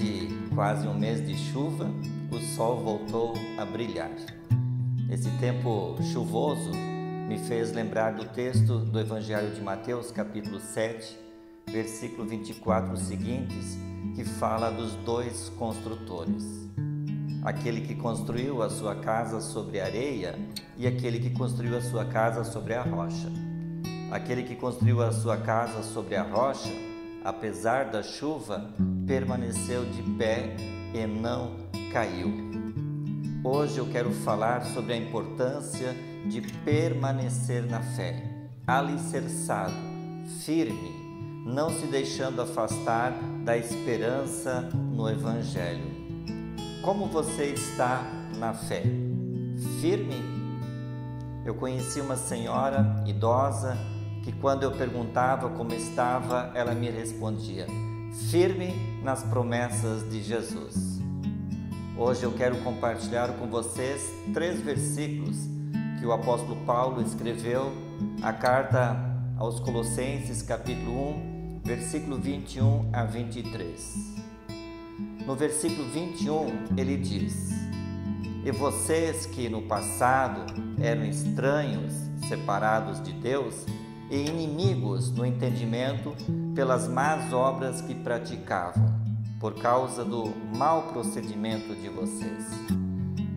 de quase um mês de chuva, o sol voltou a brilhar. Esse tempo chuvoso me fez lembrar do texto do Evangelho de Mateus, capítulo 7, versículo 24 seguintes, que fala dos dois construtores. Aquele que construiu a sua casa sobre a areia e aquele que construiu a sua casa sobre a rocha. Aquele que construiu a sua casa sobre a rocha, apesar da chuva, permaneceu de pé e não caiu. Hoje eu quero falar sobre a importância de permanecer na fé, alicerçado, firme, não se deixando afastar da esperança no Evangelho. Como você está na fé? Firme? Eu conheci uma senhora idosa que, quando eu perguntava como estava, ela me respondia: firme nas promessas de Jesus. Hoje eu quero compartilhar com vocês 3 versículos que o apóstolo Paulo escreveu, a carta aos Colossenses, capítulo 1, versículo 21 a 23. No versículo 21, ele diz: e vocês que no passado eram estranhos, separados de Deus e inimigos no entendimento pelas más obras que praticavam, por causa do mau procedimento de vocês.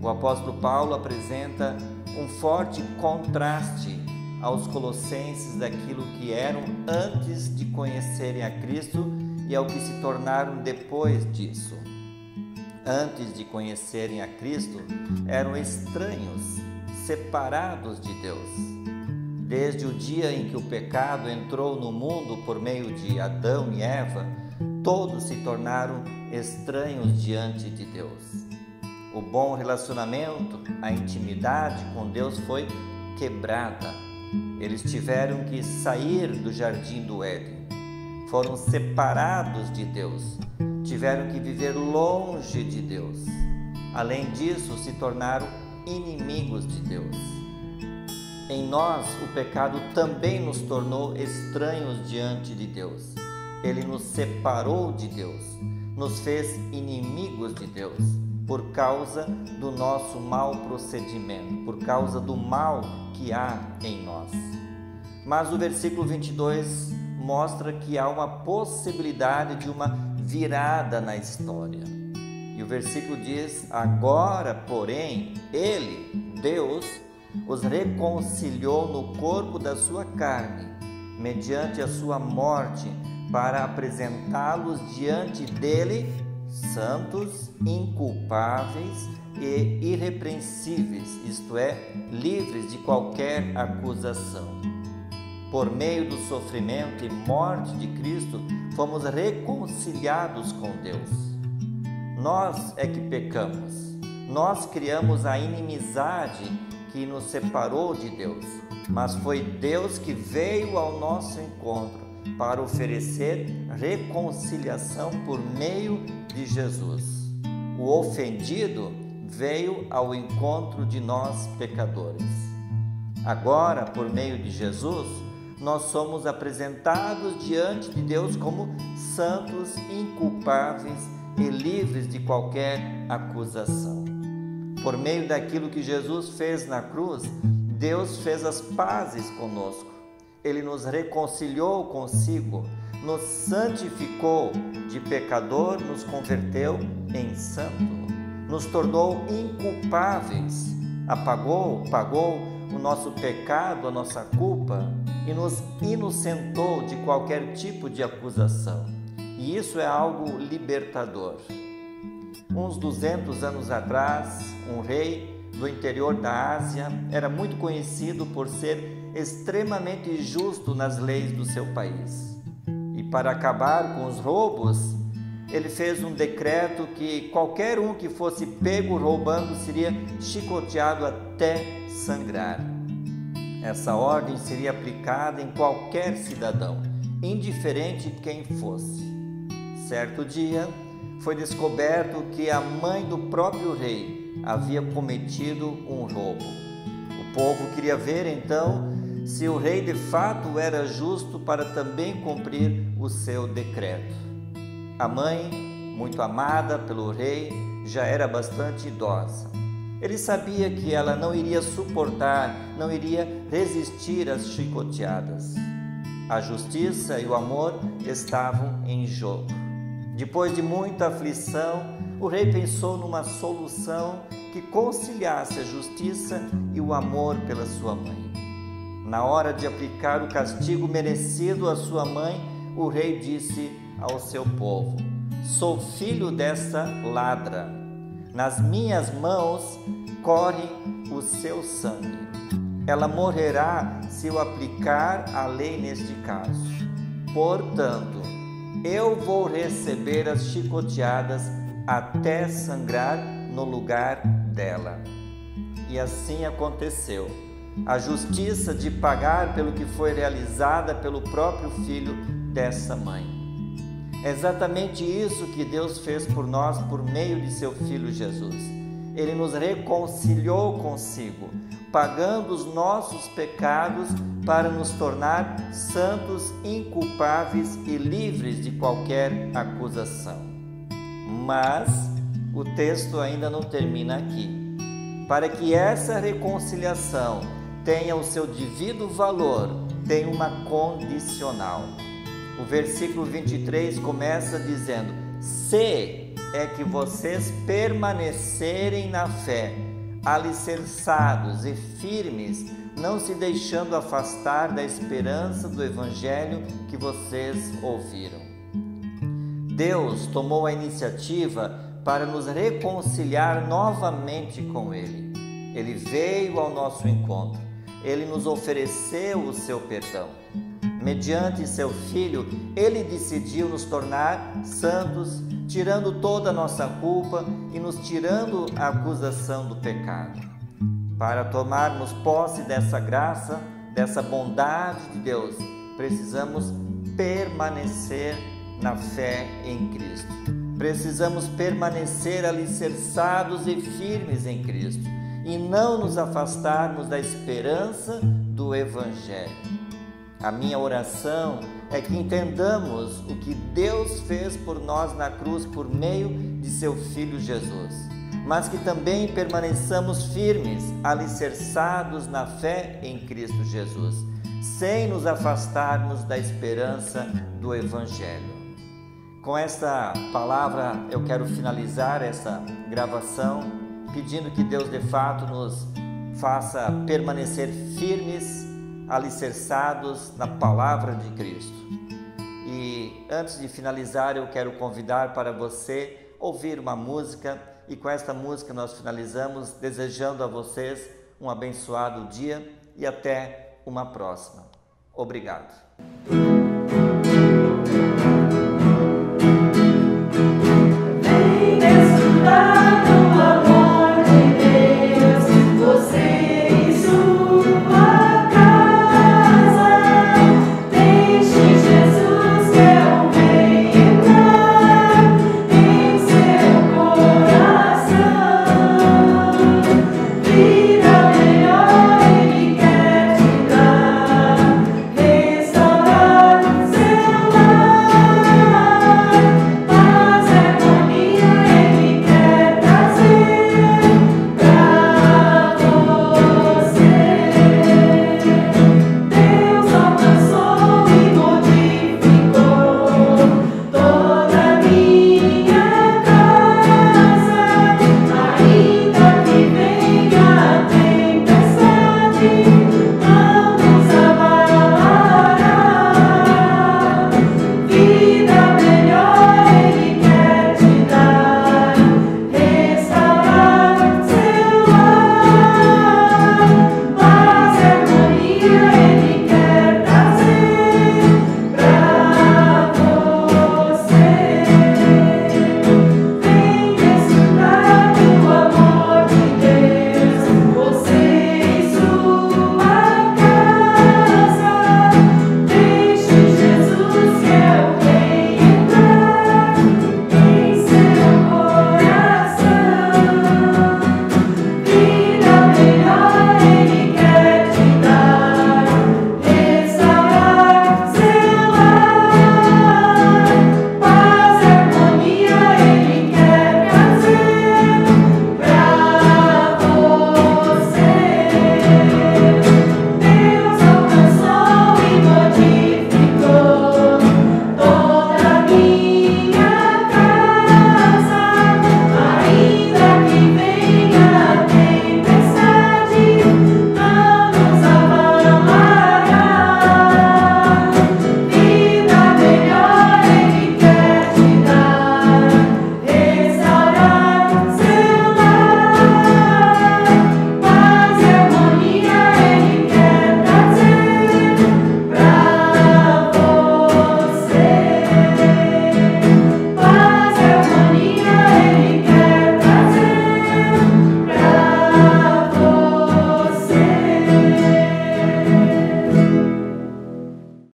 O apóstolo Paulo apresenta um forte contraste aos colossenses daquilo que eram antes de conhecerem a Cristo e ao que se tornaram depois disso. Antes de conhecerem a Cristo, eram estranhos, separados de Deus. Desde o dia em que o pecado entrou no mundo por meio de Adão e Eva, todos se tornaram estranhos diante de Deus. O bom relacionamento, a intimidade com Deus foi quebrada. Eles tiveram que sair do jardim do Éden. Foram separados de Deus. Tiveram que viver longe de Deus. Além disso, se tornaram inimigos de Deus. Em nós, o pecado também nos tornou estranhos diante de Deus. Ele nos separou de Deus, nos fez inimigos de Deus, por causa do nosso mau procedimento, por causa do mal que há em nós. Mas o versículo 22 mostra que há uma possibilidade de uma virada na história. E o versículo diz: agora, porém, Ele, Deus, os reconciliou no corpo da sua carne, mediante a sua morte, para apresentá-los diante dele santos, inculpáveis e irrepreensíveis, isto é, livres de qualquer acusação. Por meio do sofrimento e morte de Cristo, fomos reconciliados com Deus. Nós é que pecamos, nós criamos a inimizade que nos separou de Deus, mas foi Deus que veio ao nosso encontro para oferecer reconciliação por meio de Jesus. O ofendido veio ao encontro de nós pecadores. Agora, por meio de Jesus, nós somos apresentados diante de Deus como santos, inculpáveis e livres de qualquer acusação. Por meio daquilo que Jesus fez na cruz, Deus fez as pazes conosco. Ele nos reconciliou consigo, nos santificou, de pecador nos converteu em santo, nos tornou inculpáveis, pagou o nosso pecado, a nossa culpa e nos inocentou de qualquer tipo de acusação. E isso é algo libertador. Uns 200 anos atrás, um rei do interior da Ásia era muito conhecido por ser extremamente justo nas leis do seu país. E para acabar com os roubos, ele fez um decreto que qualquer um que fosse pego roubando seria chicoteado até sangrar. Essa ordem seria aplicada em qualquer cidadão, indiferente de quem fosse. Certo dia, foi descoberto que a mãe do próprio rei havia cometido um roubo. O povo queria ver então se o rei de fato era justo para também cumprir o seu decreto. A mãe muito amada pelo rei, já era bastante idosa. Ele sabia que ela não iria suportar, não iria resistir às chicoteadas. A justiça e o amor estavam em jogo. Depois de muita aflição, o rei pensou numa solução que conciliasse a justiça e o amor pela sua mãe. Na hora de aplicar o castigo merecido à sua mãe, o rei disse ao seu povo: sou filho dessa ladra. Nas minhas mãos corre o seu sangue. Ela morrerá se eu aplicar a lei neste caso. Portanto, eu vou receber as chicoteadas até sangrar no lugar dela. E assim aconteceu. A justiça de pagar pelo que foi realizada pelo próprio filho dessa mãe. É exatamente isso que Deus fez por nós por meio de seu Filho Jesus. Ele nos reconciliou consigo, pagando os nossos pecados para nos tornar santos, inculpáveis e livres de qualquer acusação. Mas o texto ainda não termina aqui. Para que essa reconciliação tenha o seu devido valor, tem uma condicional. O versículo 23 começa dizendo: se é que vocês permanecerem na fé, alicerçados e firmes, não se deixando afastar da esperança do evangelho que vocês ouviram. Deus tomou a iniciativa para nos reconciliar novamente com Ele. Ele veio ao nosso encontro. Ele nos ofereceu o seu perdão. Mediante seu Filho, Ele decidiu nos tornar santos, tirando toda a nossa culpa e nos tirando a acusação do pecado. Para tomarmos posse dessa graça, dessa bondade de Deus, precisamos permanecer na fé em Cristo. Precisamos permanecer alicerçados e firmes em Cristo e não nos afastarmos da esperança do Evangelho. A minha oração é que entendamos o que Deus fez por nós na cruz por meio de seu Filho Jesus, mas que também permaneçamos firmes, alicerçados na fé em Cristo Jesus, sem nos afastarmos da esperança do Evangelho. Com esta palavra eu quero finalizar essa gravação, pedindo que Deus de fato nos faça permanecer firmes, alicerçados na palavra de Cristo. E antes de finalizar, eu quero convidar para você ouvir uma música, e com esta música nós finalizamos desejando a vocês um abençoado dia e até uma próxima. Obrigado.